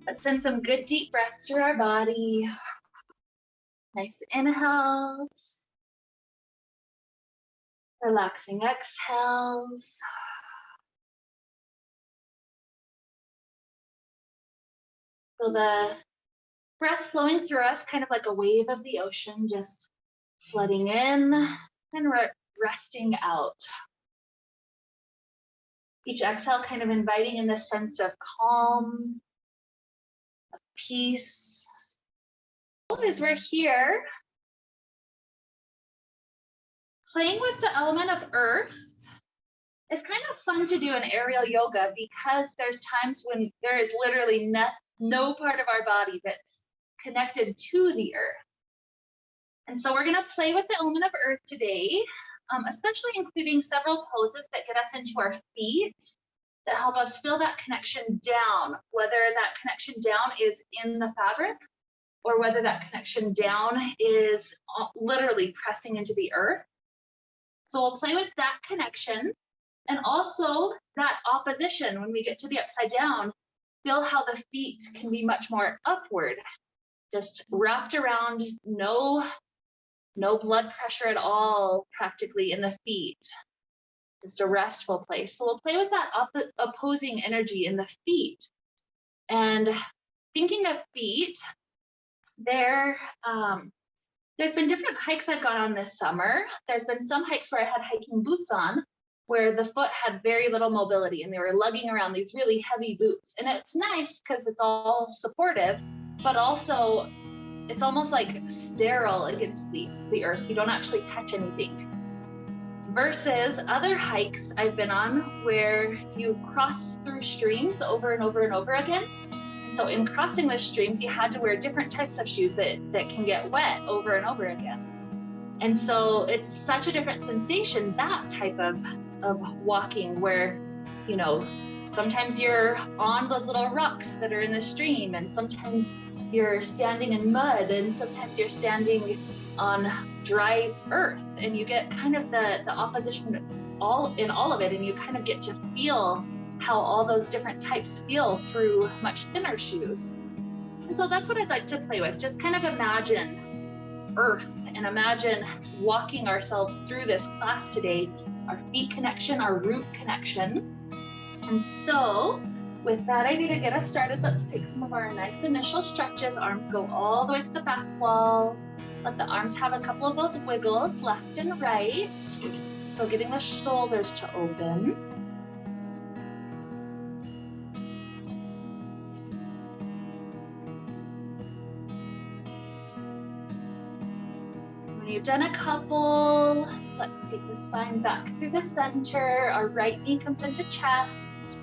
Let's send some good deep breaths through our body. Nice inhales. Relaxing exhales. Feel the breath flowing through us, kind of like a wave of the ocean, just flooding in and resting out. Each exhale kind of inviting in this sense of calm, of peace. As we're here, playing with the element of earth is kind of fun to do in aerial yoga because there's times when there is literally no part of our body that's connected to the earth. And so we're going to play with the element of earth today, especially including several poses that get us into our feet that help us feel that connection down, whether that connection down is in the fabric or whether that connection down is literally pressing into the earth. So we'll play with that connection and also that opposition. When we get to the upside down, feel how the feet can be much more upward, just wrapped around, no blood pressure at all practically in the feet, just a restful place. So we'll play with that opposing energy in the feet. And thinking of feet, there's been different hikes I've gone on this summer. There's been some hikes where I had hiking boots on, where the foot had very little mobility and they were lugging around these really heavy boots. And it's nice because it's all supportive, but also it's almost like sterile against the earth. You don't actually touch anything. Versus other hikes I've been on where you cross through streams over and over and over again. So in crossing the streams, you had to wear different types of shoes that can get wet over and over again. And so it's such a different sensation, that type of walking where, you know, sometimes you're on those little rocks that are in the stream, and sometimes you're standing in mud, and sometimes you're standing on dry earth, and you get kind of the opposition in all of it, and you kind of get to feel how all those different types feel through much thinner shoes. And so that's what I'd like to play with. Just kind of imagine earth and imagine walking ourselves through this class today, our feet connection, our root connection. And so with that idea to get us started, let's take some of our nice initial stretches. Arms go all the way to the back wall. Let the arms have a couple of those wiggles left and right. So getting the shoulders to open. When you've done a couple, let's take the spine back through the center. Our right knee comes into chest.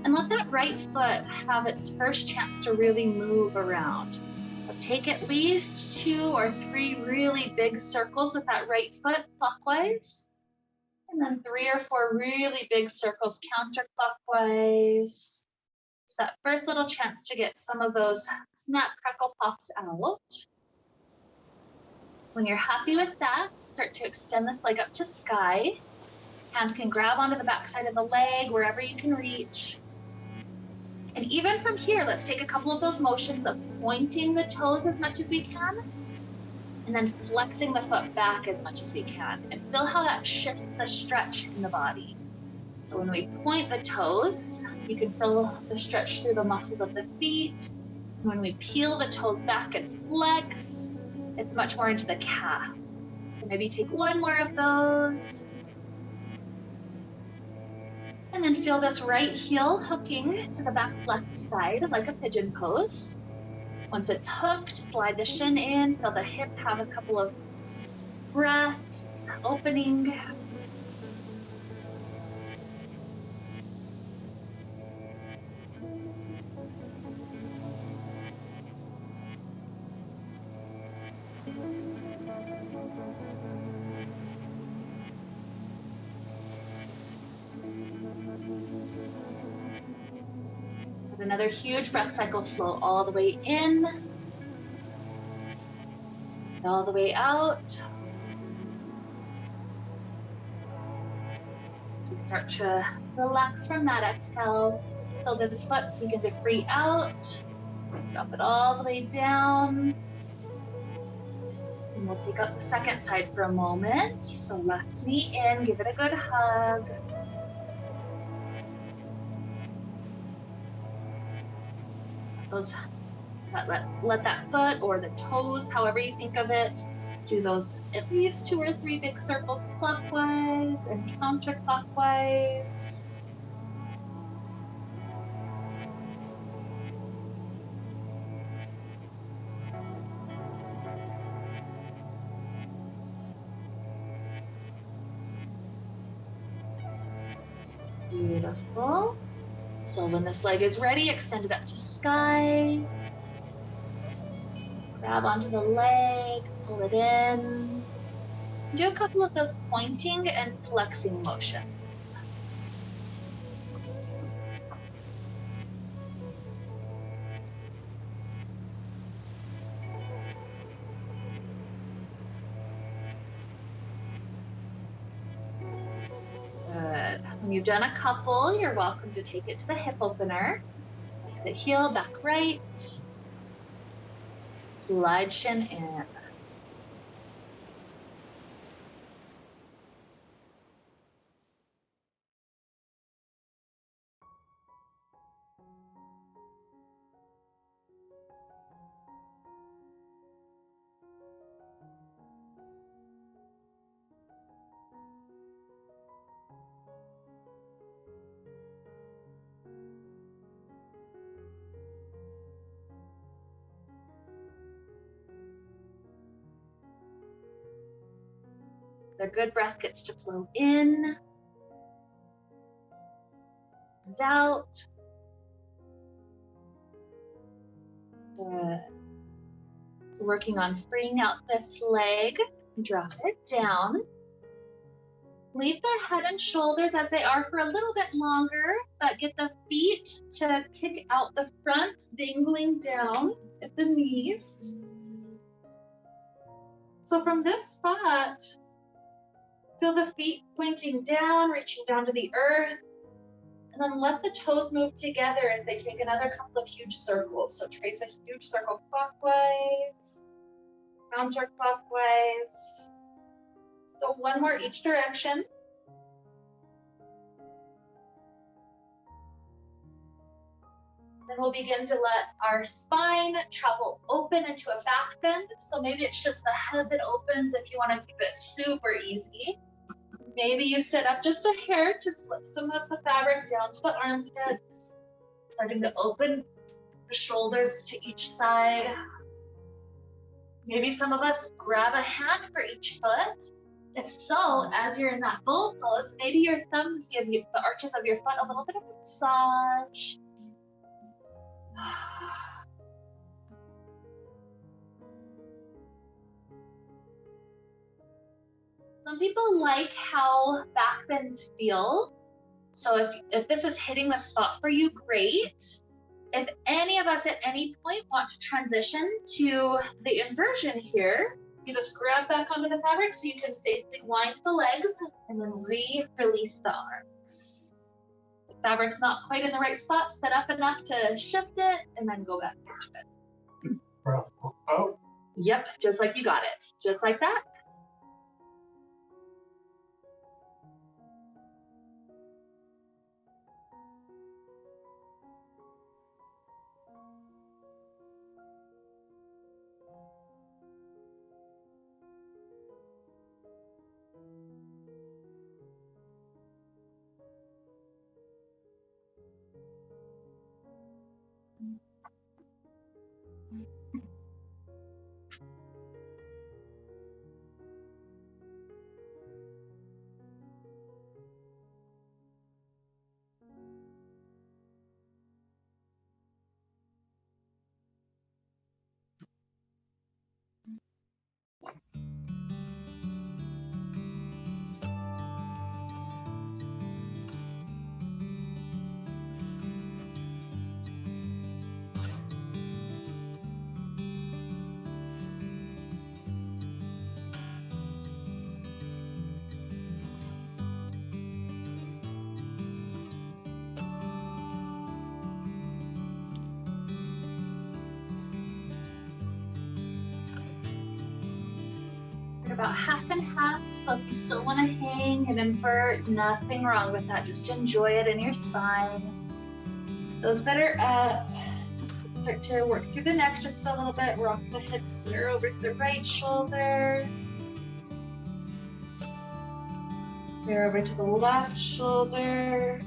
And let that right foot have its first chance to really move around. So take at least 2 or 3 really big circles with that right foot clockwise. And then 3 or 4 really big circles counterclockwise. It's that first little chance to get some of those snap, crackle, pops out. When you're happy with that, start to extend this leg up to sky. Hands can grab onto the backside of the leg, wherever you can reach. And even from here, let's take a couple of those motions of pointing the toes as much as we can, and then flexing the foot back as much as we can. And feel how that shifts the stretch in the body. So when we point the toes, you can feel the stretch through the muscles of the feet. When we peel the toes back and flex, it's much more into the calf. So maybe take 1 more of those. And then feel this right heel hooking to the back left side like a pigeon pose. Once it's hooked, slide the shin in, feel the hip have a couple of breaths, opening. Another huge breath cycle, flow all the way in, all the way out. As we start to relax from that exhale, feel this foot begin to free out. Drop it all the way down. And we'll take up the second side for a moment. So left knee in, give it a good hug. Let that foot or the toes, however you think of it, do those at least 2 or 3 big circles clockwise and counterclockwise. Beautiful. So when this leg is ready, extend it up to sky. Grab onto the leg, pull it in. Do a couple of those pointing and flexing motions. Good. When you've done a couple, you're welcome to take it to the hip opener. Back the heel, back right. Slide shin in. The good breath gets to flow in and out. Good. So working on freeing out this leg. Drop it down. Leave the head and shoulders as they are for a little bit longer, but get the feet to kick out the front, dangling down at the knees. So from this spot, feel the feet pointing down, reaching down to the earth, and then let the toes move together as they take another couple of huge circles. So trace a huge circle clockwise, counterclockwise. So one more each direction. Then we'll begin to let our spine travel open into a back bend. So maybe it's just the head that opens if you want to keep it super easy. Maybe you sit up just a hair to slip some of the fabric down to the armpits. Starting to open the shoulders to each side. Maybe some of us grab a hand for each foot. If so, as you're in that bow pose, maybe your thumbs give you the arches of your foot a little bit of a massage. Some people like how back bends feel. So if this is hitting the spot for you, great. If any of us at any point want to transition to the inversion here, you just grab back onto the fabric so you can safely wind the legs and then release the arms. If the fabric's not quite in the right spot, set up enough to shift it and then go back to it. Oh. Yep, just like you got it. Just like that. about half and half. So if you still want to hang and invert, nothing wrong with that. Just enjoy it in your spine. Those that are up, start to work through the neck just a little bit. Rock the head clear over to the right shoulder. Clear over to the left shoulder.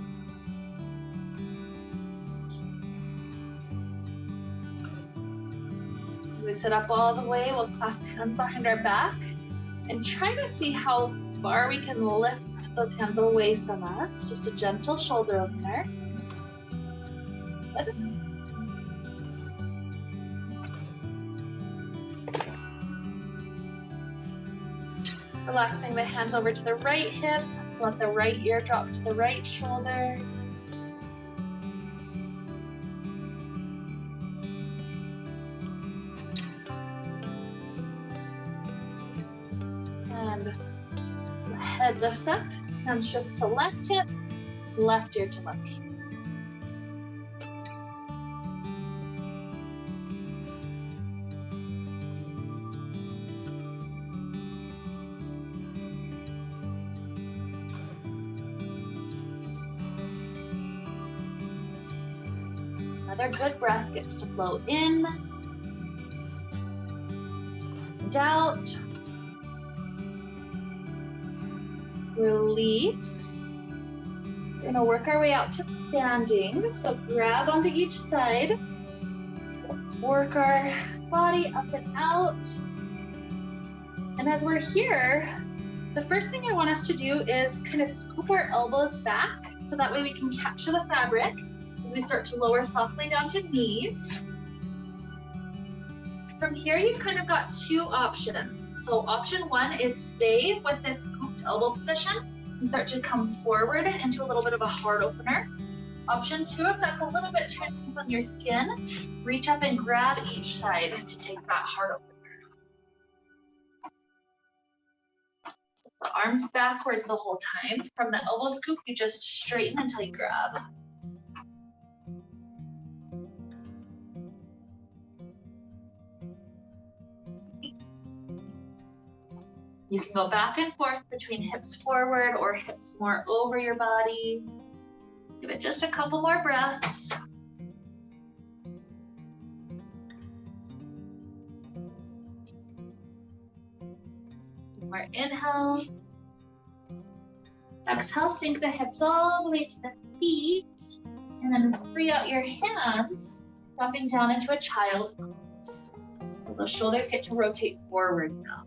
As we sit up all the way, we'll clasp hands behind our back and try to see how far we can lift those hands away from us. Just a gentle shoulder opener. Good. Relaxing the hands over to the right hip. Let the right ear drop to the right shoulder. And the head lifts up, hands shift to left hip, left ear to left. Another good breath gets to flow in and out. Release. We're gonna work our way out to standing. So grab onto each side. Let's work our body up and out. And as we're here, the first thing I want us to do is kind of scoop our elbows back so that way we can capture the fabric as we start to lower softly down to knees. From here, you've kind of got two options. So option one is stay with this scooped elbow position and start to come forward into a little bit of a heart opener. Option two, if that's a little bit too intense on your skin, reach up and grab each side to take that heart opener. The arms backwards the whole time. From the elbow scoop, you just straighten until you grab. You can go back and forth between hips forward or hips more over your body. Give it just a couple more breaths. More inhale. Exhale, sink the hips all the way to the feet. And then free out your hands, dropping down into a child's pose. So those shoulders get to rotate forward now.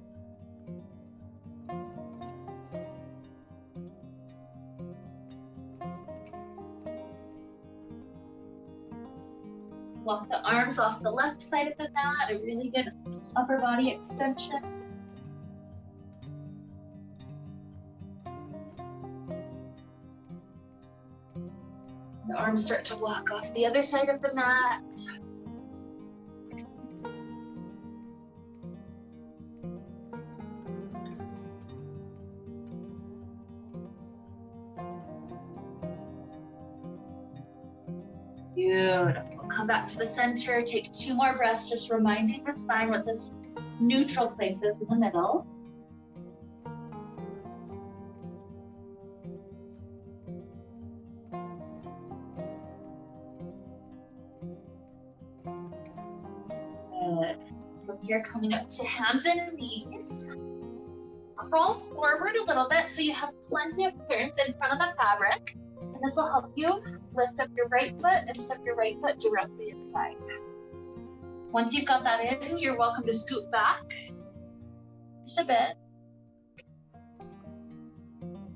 Walk the arms off the left side of the mat, a really good upper body extension. The arms start to walk off the other side of the mat. Beautiful. Come back to the center, take two more breaths, just reminding the spine what this neutral place is in the middle. Good. From here, coming up to hands and knees. Crawl forward a little bit so you have plenty of clearance in front of the fabric. And this will help you lift up your right foot and step your right foot directly inside. Once you've got that in, you're welcome to scoot back just a bit.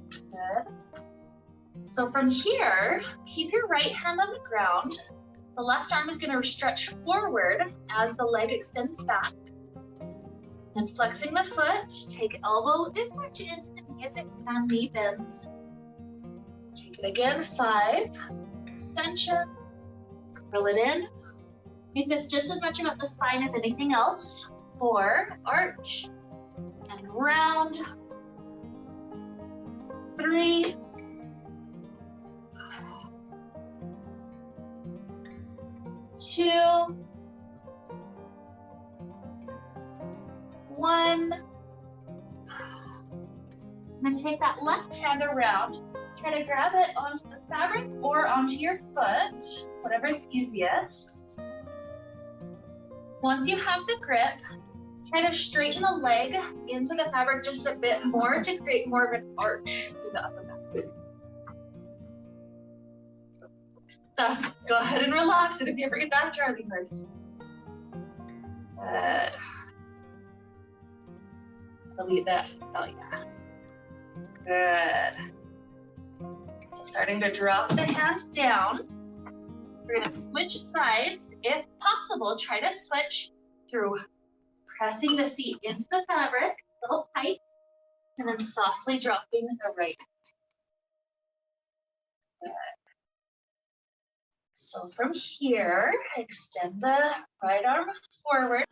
Good. So from here, keep your right hand on the ground. The left arm is going to stretch forward as the leg extends back. Then flexing the foot, take elbow as much into the knee as it can, knee bends. Take it again, 5, extension, curl it in. Make this just as much about the spine as anything else. 4, arch, and round. 3, 2, 1, then take that left hand around. Try to grab it onto the fabric or onto your foot, whatever's easiest. Once you have the grip, try to straighten the leg into the fabric just a bit more to create more of an arch through the upper back. Go ahead and relax it if you ever get that Charlie horse. Good. Delete that. Oh yeah. Good. So starting to drop the hand down. We're gonna switch sides. If possible, try to switch through pressing the feet into the fabric, a little tight, and then softly dropping the right. Good. So from here, extend the right arm forward.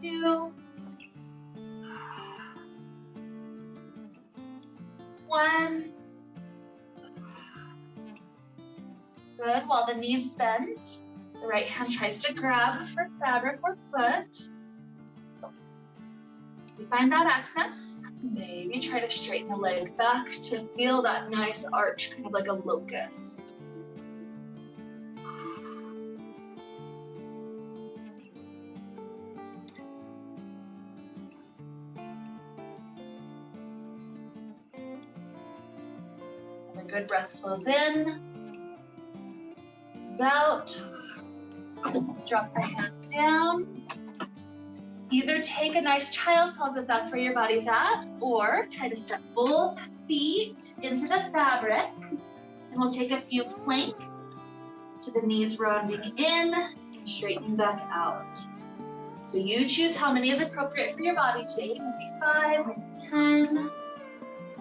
Two, one. Good. While the knees bend, the right hand tries to grab for fabric or foot. You find that access, maybe try to straighten the leg back to feel that nice arch, kind of like a locust. A good breath flows in and out. Drop the hand down. Either take a nice child pose if that's where your body's at, or try to step both feet into the fabric. And we'll take a few plank to the knees rounding in and straightening back out. So you choose how many is appropriate for your body today. Maybe 5, maybe 10.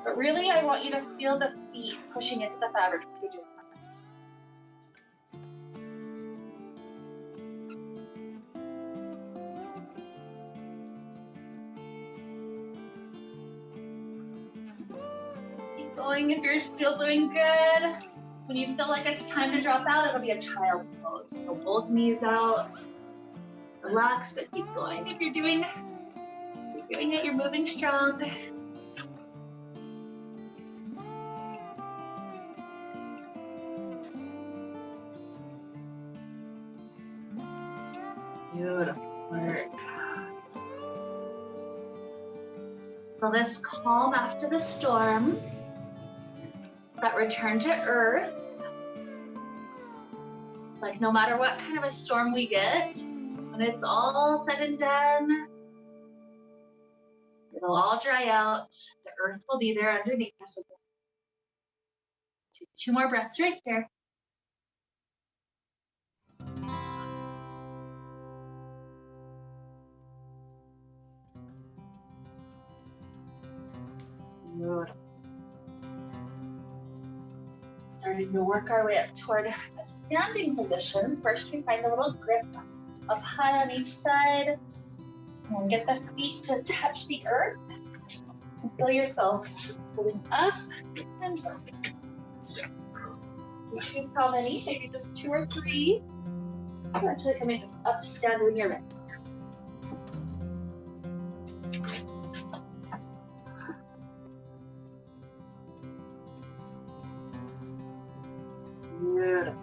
But really, I want you to feel the feet pushing into the fabric. Keep going if you're still doing good. When you feel like it's time to drop out, it'll be a child pose. So both knees out. Relax, but keep going. If you're doing it, you're moving strong. Beautiful work. Feel this calm after the storm, that return to earth. Like no matter what kind of a storm we get, when it's all said and done, it'll all dry out. The earth will be there underneath us again. Take 2 more breaths right here. Beautiful. Starting to work our way up toward a standing position. First, we find a little grip up high on each side. And get the feet to touch the earth. And feel yourself moving up and up. You choose how many, maybe just 2 or 3. Eventually coming up to stand when you're ready. Beautiful.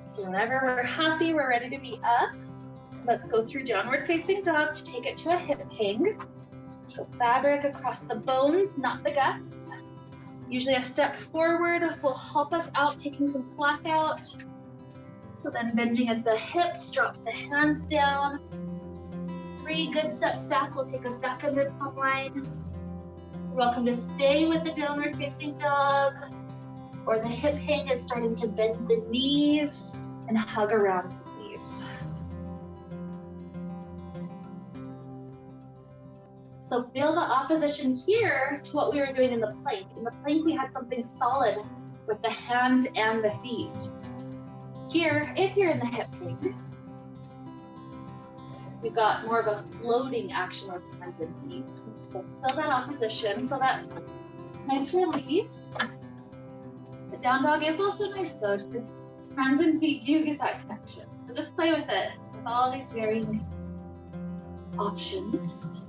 So whenever we're happy, we're ready to be up. Let's go through downward facing dog to take it to a hip hang. So fabric across the bones, not the guts. Usually a step forward will help us out, taking some slack out. So then bending at the hips, drop the hands down. 3 good steps back will take us back under plumb line. You're welcome to stay with the downward facing dog, or the hip hang is starting to bend the knees and hug around the knees. So feel the opposition here to what we were doing in the plank. In the plank, we had something solid with the hands and the feet. Here, if you're in the hip hang, you've got more of a floating action with the hands and feet. So feel that opposition, feel that nice release. The down dog is also nice though, because hands and feet do get that connection. So just play with it, with all these varying options.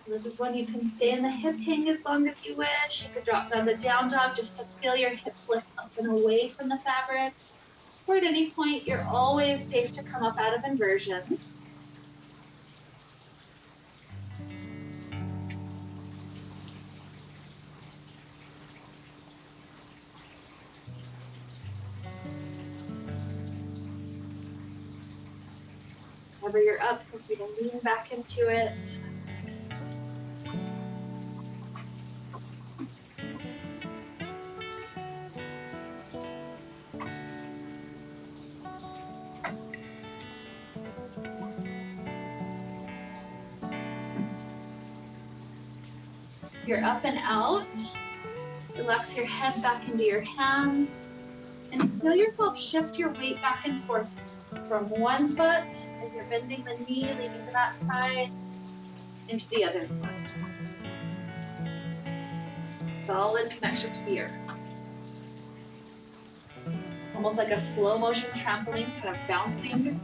This is when you can stay in the hip hang as long as you wish. You could drop down the down dog just to feel your hips lift up and away from the fabric. Or at any point, you're always safe to come up out of inversions. Whenever you're up, feel free to lean back into it. You're up and out. Relax your head back into your hands and feel yourself shift your weight back and forth from one foot, as you're bending the knee, leaning to that side, into the other foot. Solid connection to the earth. Almost like a slow motion trampoline, kind of bouncing.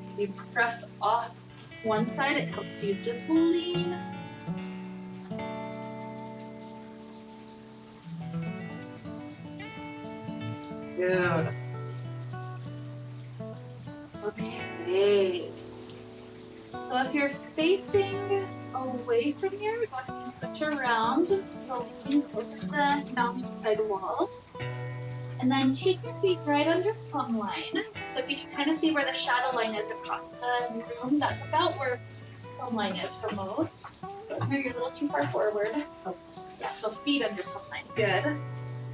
As you press off one side, it helps you just lean. Good. Okay. So if you're facing away from here, go ahead and switch around. So lean closer to the mountainside wall. And then take your feet right under plumb line. So if you can kind of see where the shadow line is across the room, that's about where plumb line is for most. Maybe you're a little too far forward. Yeah, so feet under plumb line. Good.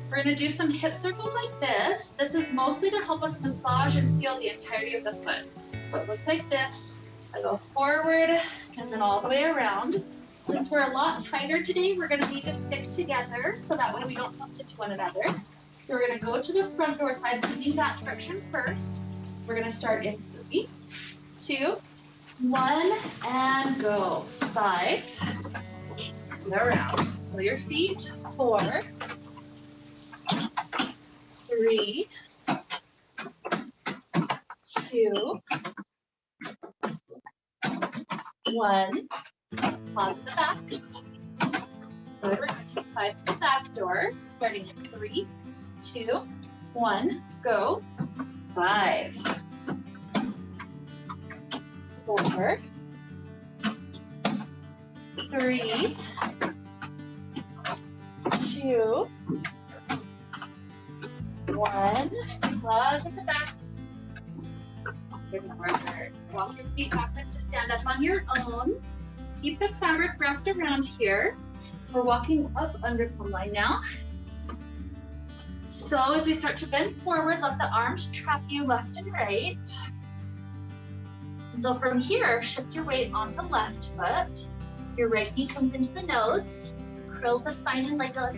We're gonna do some hip circles like this. This is mostly to help us massage and feel the entirety of the foot. So it looks like this. I go forward and then all the way around. Since we're a lot tighter today, we're gonna need to stick together so that way we don't bump into one another. So we're gonna go to the front door side, leaning that direction first. We're gonna start in 3, 2, 1, and go. 5, around. Pull your feet, 4, 3, 2, 1. Pause at the back. Good. We're going to take 5 to the back door, starting in 3, 2, 1. Go. 5, 4, 3, 2, 1. Pause at the back. Good work. Walk your feet backward to stand up on your own. Keep this fabric wrapped around here. We're walking up under plumb line now. So as we start to bend forward, let the arms trap you left and right. And so from here, shift your weight onto left foot. Your right knee comes into the nose. Curl the spine in like a,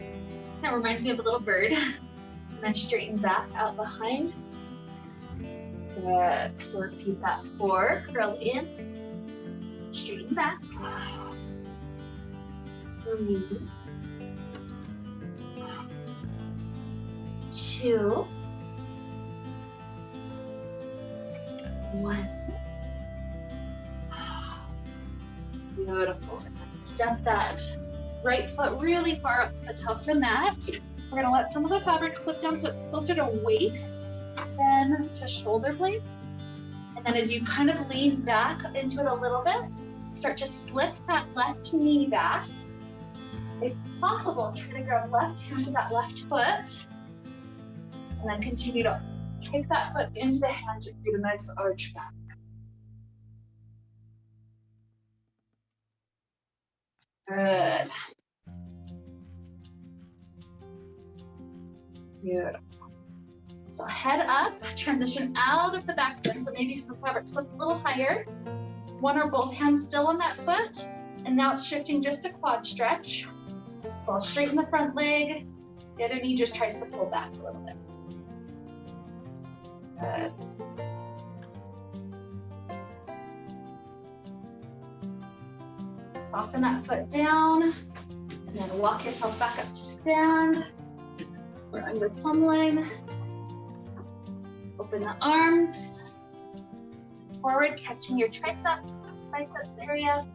that reminds me of a little bird. And then straighten back out behind. Good. So repeat that. 4, curl in, straighten back. Release. 2, 1. Beautiful. Step that right foot really far up to the top of the mat. We're gonna let some of the fabric slip down so it's closer to waist than to shoulder blades. And then as you kind of lean back into it a little bit, start to slip that left knee back. If possible, try to grab left hand to that left foot. And then continue to take that foot into the hand to create a nice arch back. Good. Beautiful. So head up, transition out of the back bend. So maybe some fabric slips a little higher. One or both hands still on that foot. And now it's shifting just a quad stretch. So I'll straighten the front leg. The other knee just tries to pull back a little bit. Good. Soften that foot down. And then walk yourself back up to stand. We're under plumb line. Open the arms. Forward, catching your triceps, biceps area.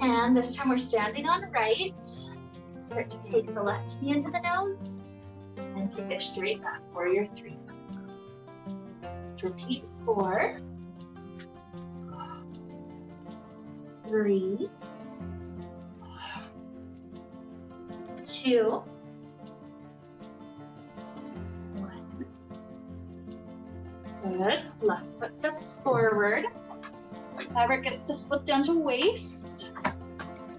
And this time we're standing on right. Start to take the left knee into the nose and take it straight back, warrior three. Let's repeat 4, 3, 2, 1. Good. Left foot steps forward. Fabric gets to slip down to waist.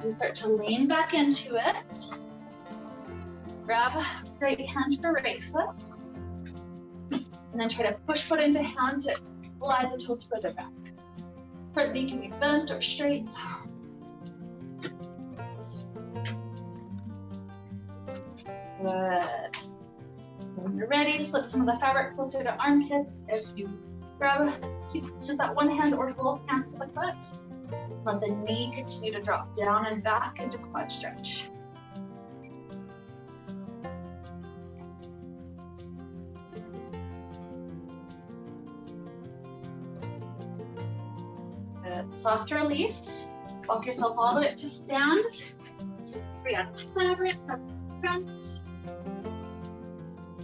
You start to lean back into it. Grab right hand for right foot. And then try to push foot into hand to slide the toes further back. Front knee can be bent or straight. Good. When you're ready, slip some of the fabric closer to armpits as you keep just that one hand or both hands to the foot. Let the knee continue to drop down and back into quad stretch. Good. Soft release. Walk yourself all the way up to stand. Free out the fabric up front.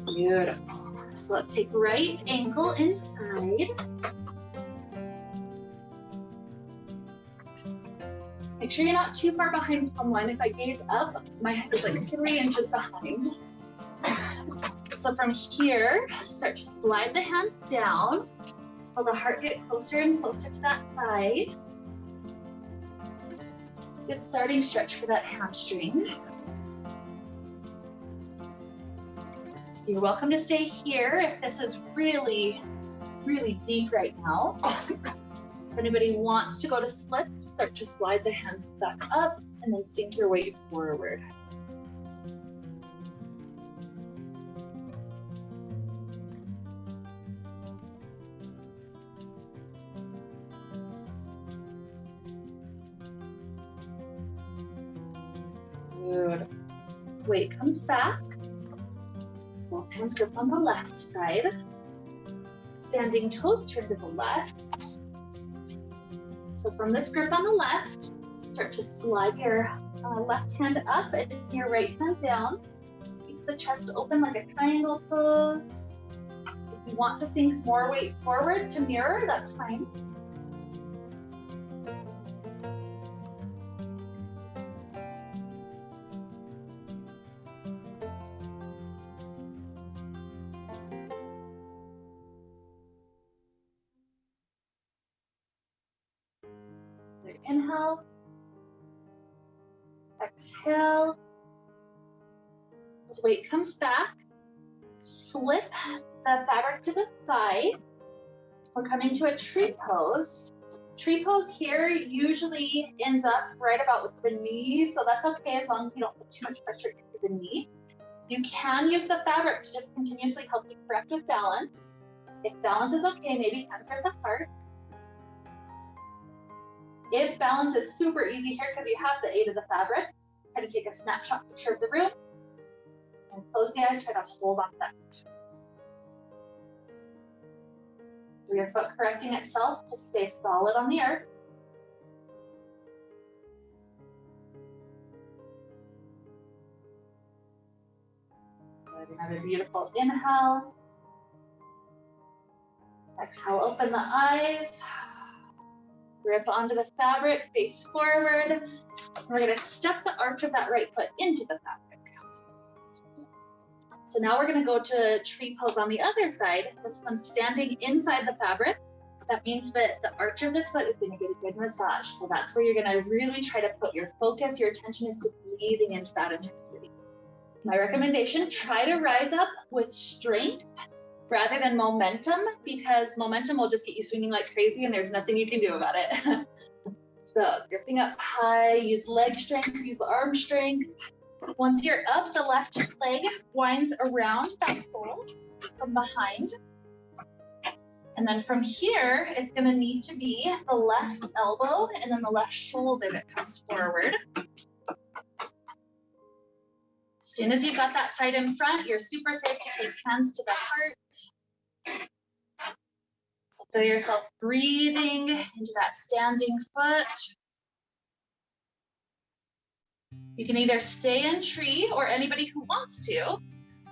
Beautiful. So let's take right ankle inside. Make sure you're not too far behind plumb line. If I gaze up, my head is like 3 inches behind. So from here, start to slide the hands down. Feel the heart get closer and closer to that thigh. Good starting stretch for that hamstring. So you're welcome to stay here if this is really, really deep right now. If anybody wants to go to splits, start to slide the hands back up and then sink your weight forward. Good. Weight comes back. Both hands grip on the left side. Standing toes turn to the left. So from this grip on the left, start to slide your left hand up and your right hand down. Keep the chest open like a triangle pose. If you want to sink more weight forward to mirror, that's fine. Inhale, exhale. As weight comes back, slip the fabric to the thigh. We're coming to a tree pose. Tree pose here usually ends up right about with the knee, so that's okay as long as you don't put too much pressure into the knee. You can use the fabric to just continuously help you correct with balance. If balance is okay, maybe hands are at the heart. If balance is super easy here because you have the aid of the fabric, try to take a snapshot picture of the room and close the eyes, try to hold on to that picture. So your foot correcting itself to stay solid on the earth. Good. Another beautiful inhale. Exhale, open the eyes. Grip onto the fabric, face forward. We're gonna step the arch of that right foot into the fabric. So now we're gonna go to tree pose on the other side. This one's standing inside the fabric. That means that the arch of this foot is gonna get a good massage. So that's where you're gonna really try to put your focus, your attention is to breathing into that intensity. My recommendation, try to rise up with strength rather than momentum, because momentum will just get you swinging like crazy and there's nothing you can do about it. So gripping up high, use leg strength, use arm strength. Once you're up, the left leg winds around that pole from behind. And then from here, it's gonna need to be the left elbow and then the left shoulder that comes forward. As soon as you've got that side in front, you're super safe to take hands to the heart. So feel yourself breathing into that standing foot. You can either stay in tree, or anybody who wants to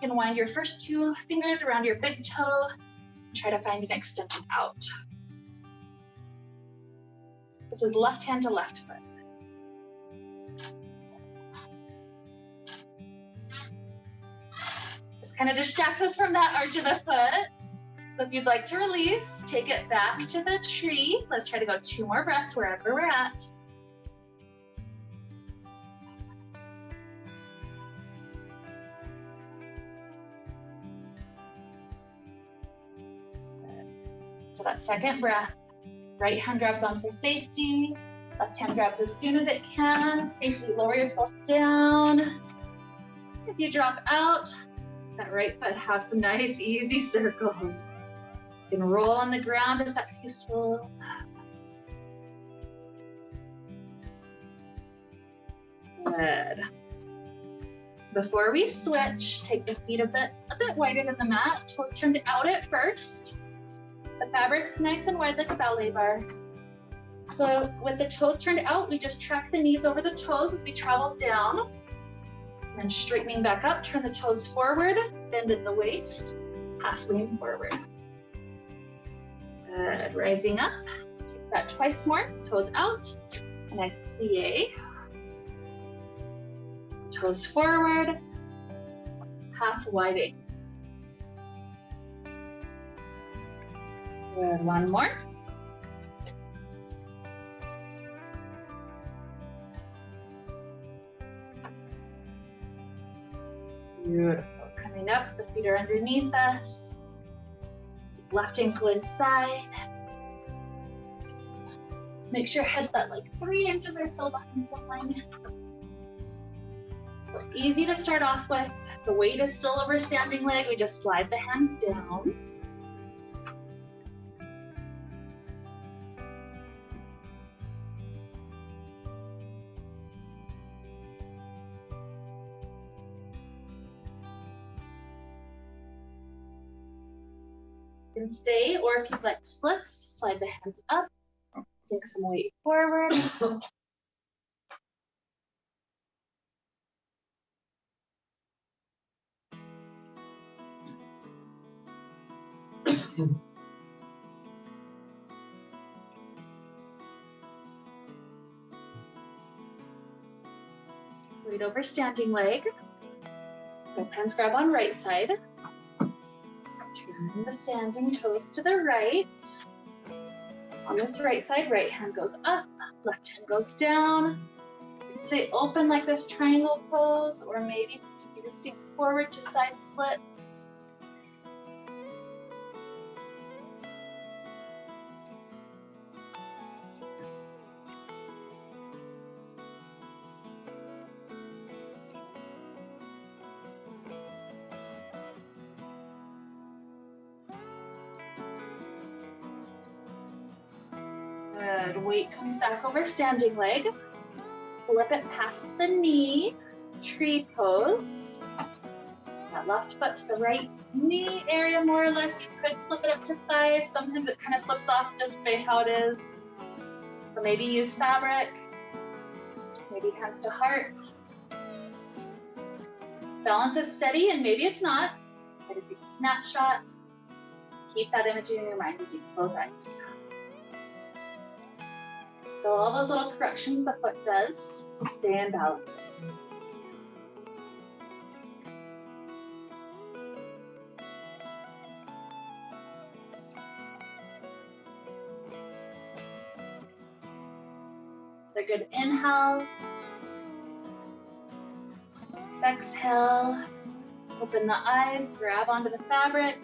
can wind your first 2 fingers around your big toe and try to find an extension out. This is left hand to left foot. This kind of distracts us from that arch of the foot. So if you'd like to release, take it back to the tree. Let's try to go 2 more breaths wherever we're at. For that second breath, right hand grabs on for safety. Left hand grabs as soon as it can. Safely lower yourself down. As you drop out, that right foot has some nice easy circles. You can roll on the ground if that's useful. Good. Before we switch, take the feet a bit wider than the mat. Toes turned out at first. The fabric's nice and wide like a ballet bar. So with the toes turned out, we just track the knees over the toes as we travel down. And then straightening back up, turn the toes forward, bend at the waist, half lean forward. Good, rising up, take that twice more, toes out, a nice plie. Toes forward, half widening. Good, one more. Beautiful. Coming up, the feet are underneath us. Left ankle inside. Make sure head's at like 3 inches or so behind the line. So easy to start off with. The weight is still over standing leg. We just slide the hands down. You can stay, or if you'd like splits, slide the hands up, sink some weight forward. Weight over standing leg. Both hands grab on right side. Turn the standing toes to the right. On this right side, right hand goes up, left hand goes down. You can stay open like this triangle pose, or maybe continue to sink forward to side splits. Good, weight comes back over standing leg. Slip it past the knee, tree pose. That left foot to the right knee area more or less. You could slip it up to thighs. Sometimes it kind of slips off just by how it is. So maybe use fabric, maybe hands to heart. balance is steady, and maybe it's not. Try to take a snapshot. Keep that image in your mind as you close eyes. Feel all those little corrections the foot does to stay in balance. A good inhale. Exhale. Open the eyes, grab onto the fabric.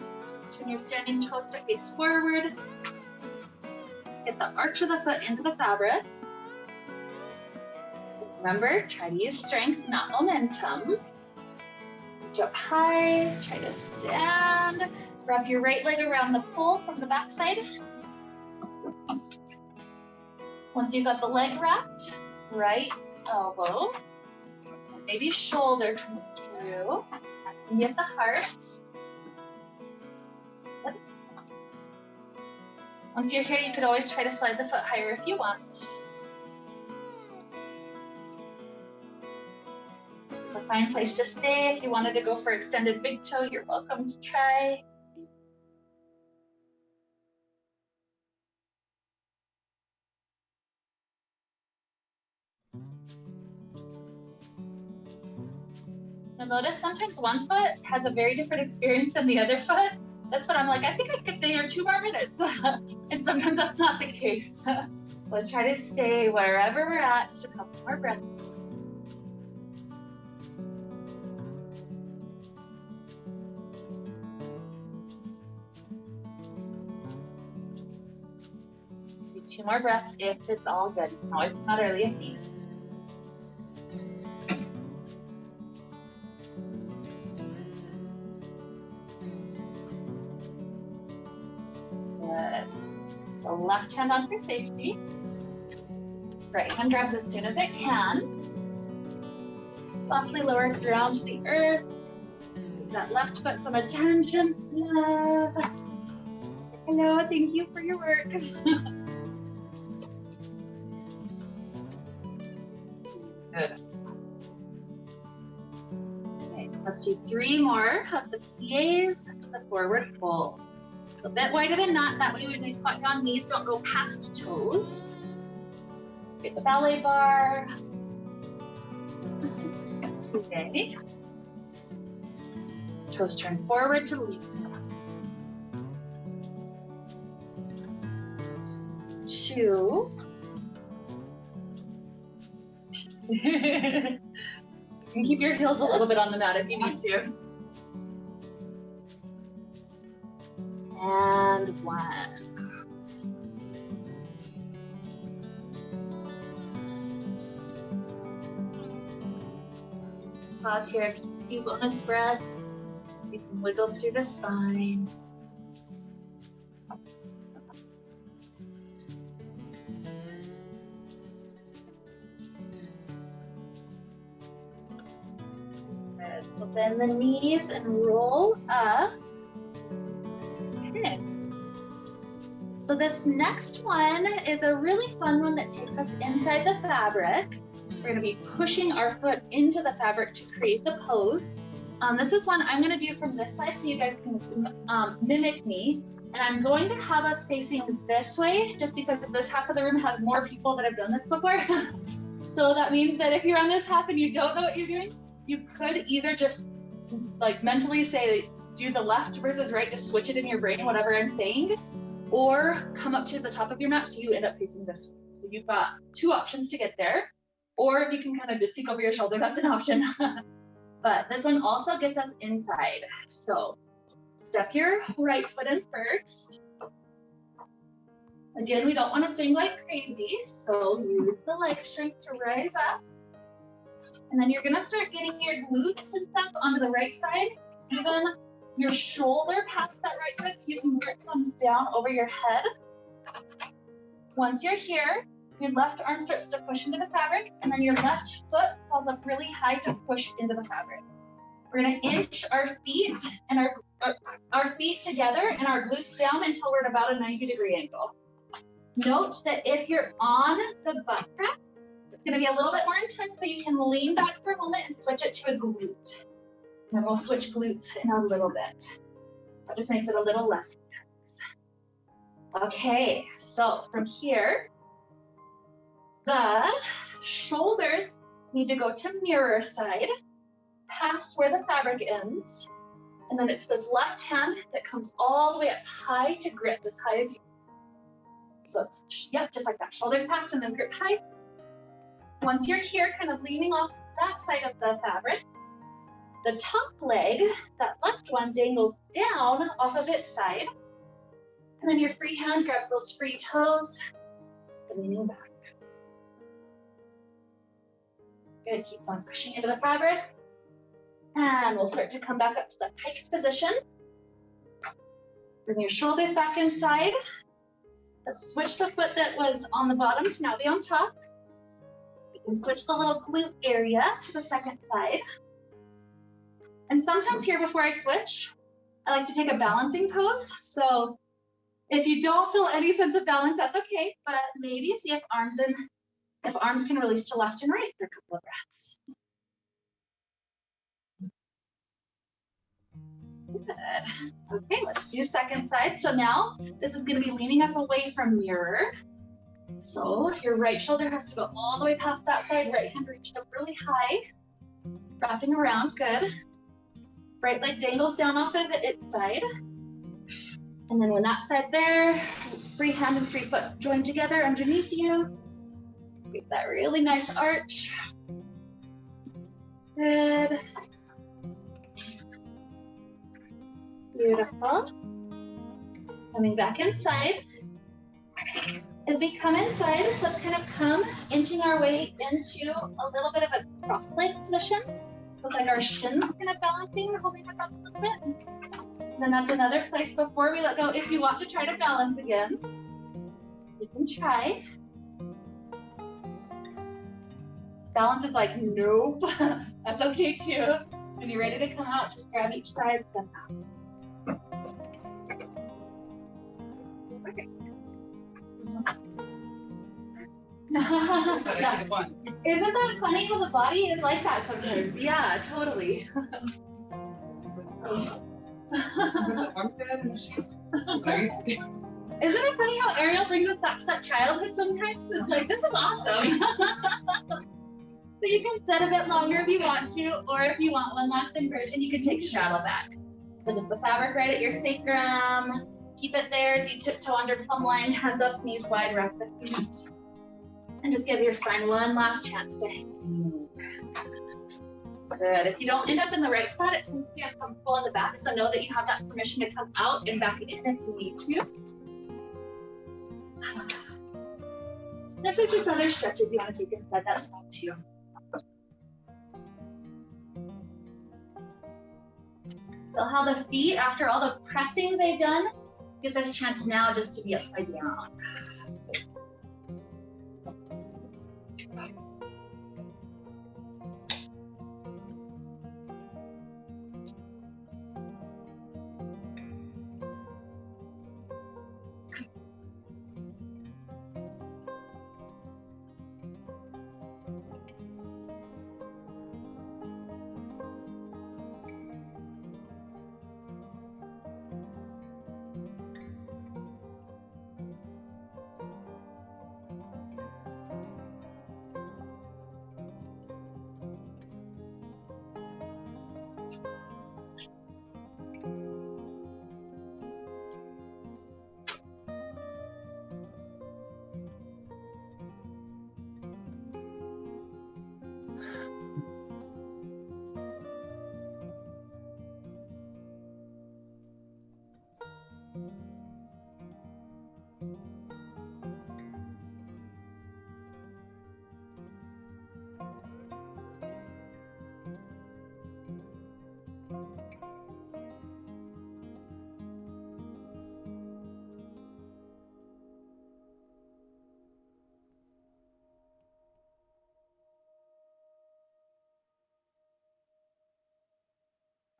Turn your standing toes to face forward. Get the arch of the foot into the fabric. Remember, try to use strength, not momentum. Reach up high, try to stand. Wrap your right leg around the pole from the back side. Once you've got the leg wrapped, right elbow, and maybe shoulder comes through. That's gonna be at the heart. Good. Once you're here, you could always try to slide the foot higher if you want. This is a fine place to stay. If you wanted to go for extended big toe, you're welcome to try. You'll notice sometimes one foot has a very different experience than the other foot. This foot, I'm like, I think I could stay here 2 more minutes. And sometimes that's not the case. Let's try to stay wherever we're at, just a couple more breaths. Do 2 more breaths if it's all good. You can always come out early if needed. So left hand on for safety. Right hand grabs as soon as it can. Softly lower down to the earth. Give that left foot some attention. Love. Hello, thank you for your work. Good. Okay, let's do 3 more of the plies to the forward fold. A bit wider than that way when we squat down, knees don't go past toes. Get the ballet bar. Okay. Toes turn forward to lead. 2. You can keep your heels a little bit on the mat if you need to. And 1. Pause here, a few bonus breaths. Do some wiggles through the spine. Good. So bend the knees and roll up. Okay. So this next one is a really fun one that takes us inside the fabric. We're going to be pushing our foot into the fabric to create the pose. This is one I'm going to do from this side so you guys can mimic me. And I'm going to have us facing this way just because this half of the room has more people that have done this before. So that means that if you're on this half and you don't know what you're doing, you could either just like mentally say, do the left versus right, just switch it in your brain, whatever I'm saying, or come up to the top of your mat so you end up facing this way. So you've got 2 options to get there, or if you can kind of just peek over your shoulder, that's an option. But this one also gets us inside. So step your right foot in first. Again, we don't want to swing like crazy, so use the leg strength to rise up. And then you're gonna start getting your glutes and stuff onto the right side, even your shoulder past that right side so you can grip thumbs down over your head. Once you're here, your left arm starts to push into the fabric, and then your left foot falls up really high to push into the fabric. We're gonna inch our feet and our feet together and our glutes down until we're at about a 90-degree angle. Note that if you're on the butt crack, it's gonna be a little bit more intense, so you can lean back for a moment and switch it to a glute. And then we'll switch glutes in a little bit. That just makes it a little less intense. Okay, so from here, the shoulders need to go to mirror side, past where the fabric ends. And then it's this left hand that comes all the way up high to grip as high as you can. So it's, yep, just like that. Shoulders past and then grip high. Once you're here, kind of leaning off that side of the fabric, the top leg, that left one, dangles down off of its side. And then your free hand grabs those free toes, leaning back. Good, keep on pushing into the fabric. And we'll start to come back up to that pike position. Bring your shoulders back inside. Let's switch the foot that was on the bottom to now be on top. You can switch the little glute area to the second side. And sometimes here before I switch, I like to take a balancing pose. So if you don't feel any sense of balance, that's okay, but maybe see if arms can release to left and right for a couple of breaths. Good. Okay, let's do second side. So now this is going to be leaning us away from mirror. So your right shoulder has to go all the way past that side, right hand reaching up really high, wrapping around, good. Right leg dangles down off of its side. And then when that side there, free hand and free foot join together underneath you. Get that really nice arch. Good. Beautiful. Coming back inside. As we come inside, let's kind of come inching our way into a little bit of a cross leg position. Looks like our shins kind of balancing, holding us up a little bit. And then that's another place before we let go. If you want to try to balance again, you can try. Balance is like, nope. That's okay too. When you're ready to come out, just grab each side, then out. Yeah. Isn't that funny how the body is like that sometimes? Yeah, totally. Isn't it funny how Ariel brings us back to that childhood sometimes? It's like, this is awesome. So you can sit a bit longer if you want to, or if you want one last inversion, you can take straddle back. So just the fabric right at your sacrum. Keep it there as you tiptoe under plumb line, hands up, knees wide, wrap the feet. And just give your spine one last chance to hang. Good. If you don't end up in the right spot, it tends to be uncomfortable in the back, so know that you have that permission to come out and back in if you need to. If there's just other stretches you want to take inside, that's fine too. Feel how the feet, after all the pressing they've done, get this chance now just to be upside down.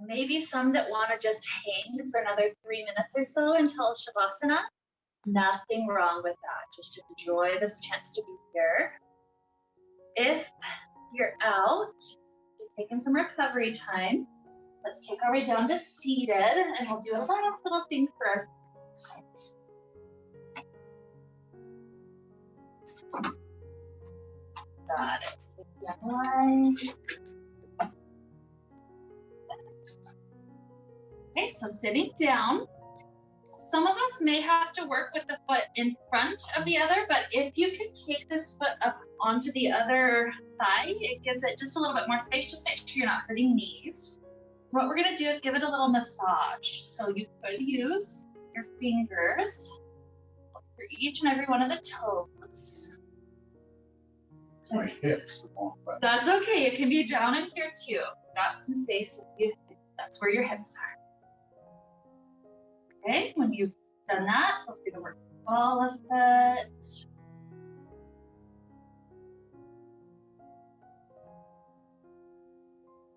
Maybe some that want to just hang for another 3 minutes or so until Shavasana. Nothing wrong with that. Just to enjoy this chance to be here. If you're out, just taking some recovery time, Let's take our way down to seated, and we'll do a last little thing for our feet. Got it. So line. Okay, so sitting down. Some of us may have to work with the foot in front of the other, but if you can take this foot up onto the other thigh, it gives it just a little bit more space. Just make sure you're not hurting knees. What we're gonna do is give it a little massage. So you could use your fingers for each and every one of the toes. My hips. That's okay. It can be down in here too. Got some space. That's where your hips are. Okay, when you've done that, feel free to work the ball of foot.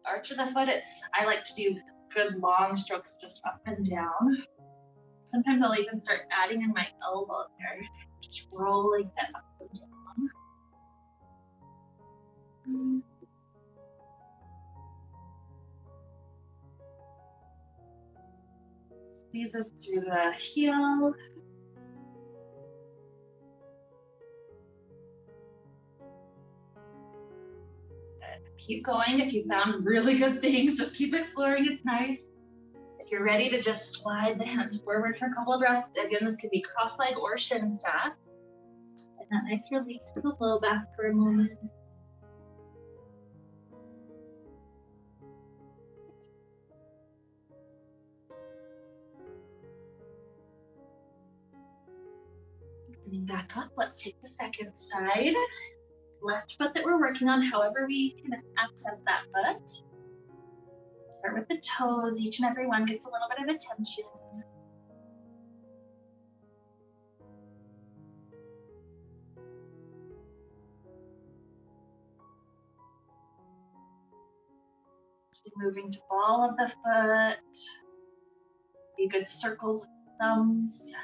Arch of the foot, I like to do good long strokes just up and down. Sometimes I'll even start adding in my elbow there, just rolling that up and down. Squeeze us through the heel. Keep going. If you found really good things, just keep exploring. It's nice. If you're ready to just slide the hands forward for a couple of breaths, again, this could be cross leg or shin stack. And that nice release for the low back for a moment. Coming back up, let's take the second side. Left foot that we're working on, however we can access that foot. Start with the toes. Each and every one gets a little bit of attention. Moving to ball of the foot. Be good circles of thumbs.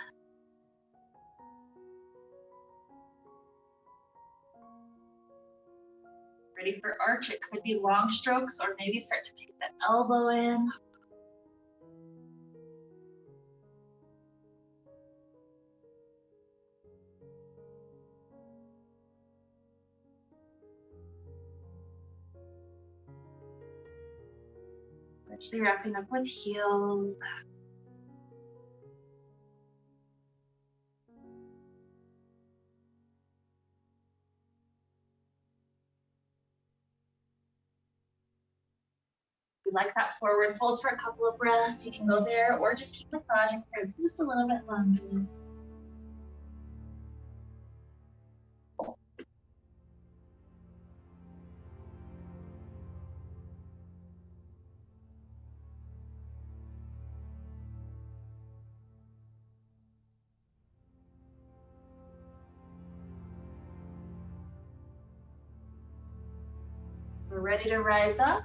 Ready for arch, it could be long strokes or maybe start to take the elbow in. Eventually wrapping up with heel. If you like that forward fold for a couple of breaths, you can go there or just keep massaging for just a little bit longer. We're ready to rise up.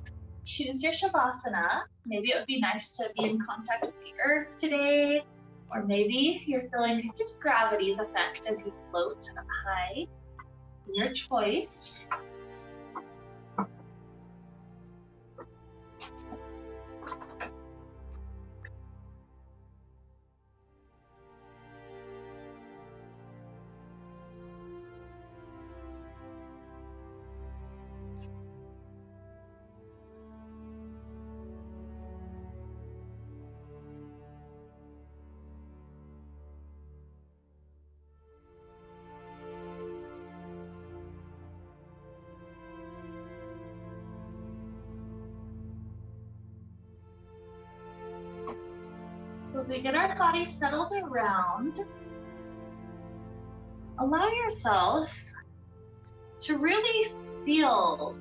Choose your Shavasana. Maybe it would be nice to be in contact with the earth today, or maybe you're feeling just gravity's effect as you float up high. Your choice. So as we get our body settled around, allow yourself to really feel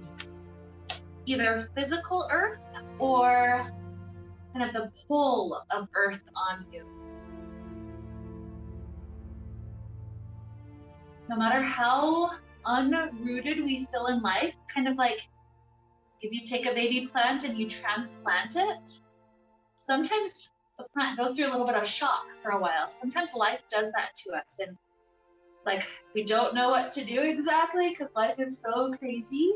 either physical earth or kind of the pull of earth on you. No matter how unrooted we feel in life, kind of like if you take a baby plant and you transplant it, sometimes the plant goes through a little bit of shock for a while. Sometimes life does that to us, and like we don't know what to do exactly because life is so crazy.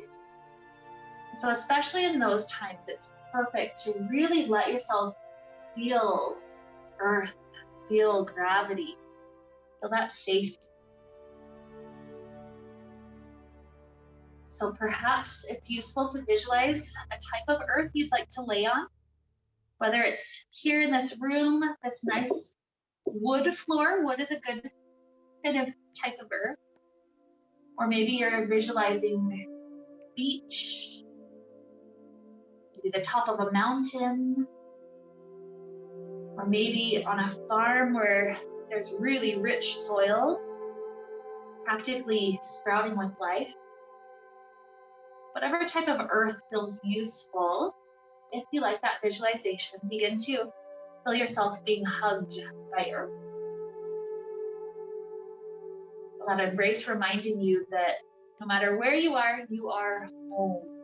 So especially in those times, it's perfect to really let yourself feel earth, feel gravity, feel that safety. So perhaps it's useful to visualize a type of earth you'd like to lay on, whether it's here in this room, this nice wood floor. Wood is a good kind of type of earth. Or maybe you're visualizing beach, maybe the top of a mountain, or maybe on a farm where there's really rich soil, practically sprouting with life. Whatever type of earth feels useful, if you like that visualization, begin to feel yourself being hugged by earth. That embrace reminding you that no matter where you are home.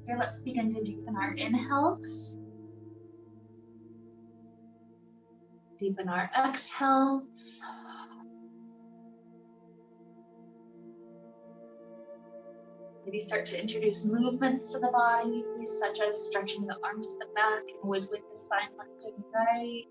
Here, let's begin to deepen our inhales. Deepen our exhales. Maybe start to introduce movements to the body, such as stretching the arms to the back and wiggling the spine left and right.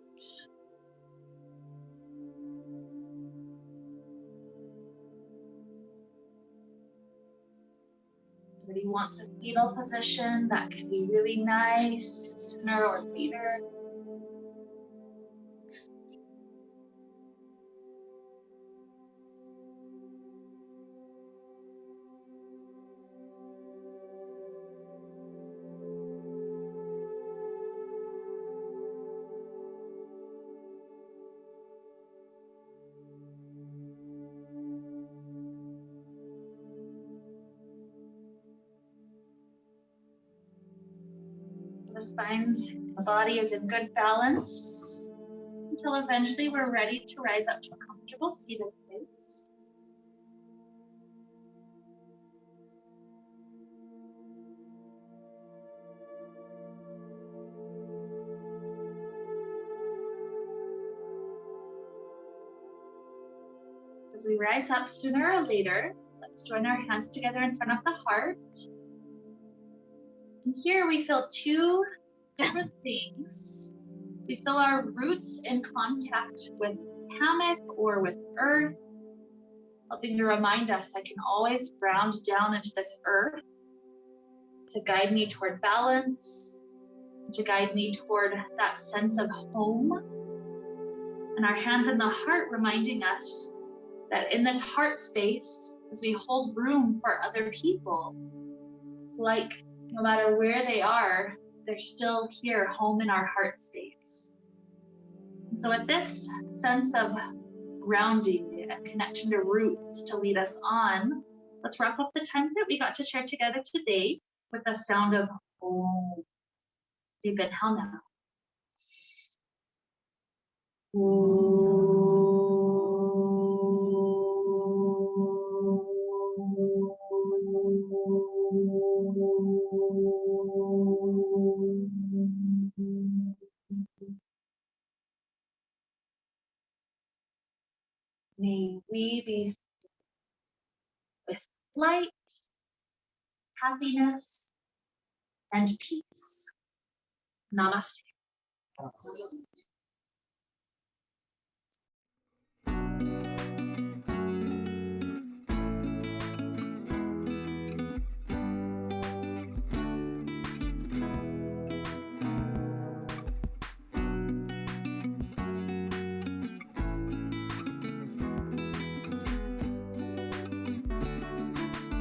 Somebody wants a fetal position, that can be really nice, sooner or later. The spines, the body is in good balance until eventually we're ready to rise up to a comfortable seated place. As we rise up sooner or later, let's join our hands together in front of the heart. And here we feel two different things. We feel our roots in contact with hammock or with earth, helping to remind us I can always ground down into this earth to guide me toward balance, to guide me toward that sense of home. And our hands in the heart reminding us that in this heart space, as we hold room for other people, it's like no matter where they are, they're still here, home in our heart space. And so with this sense of grounding and connection to roots to lead us on, let's wrap up the time that we got to share together today with the sound of Om. Deep inhale now. May we be with light, happiness, and peace. Namaste.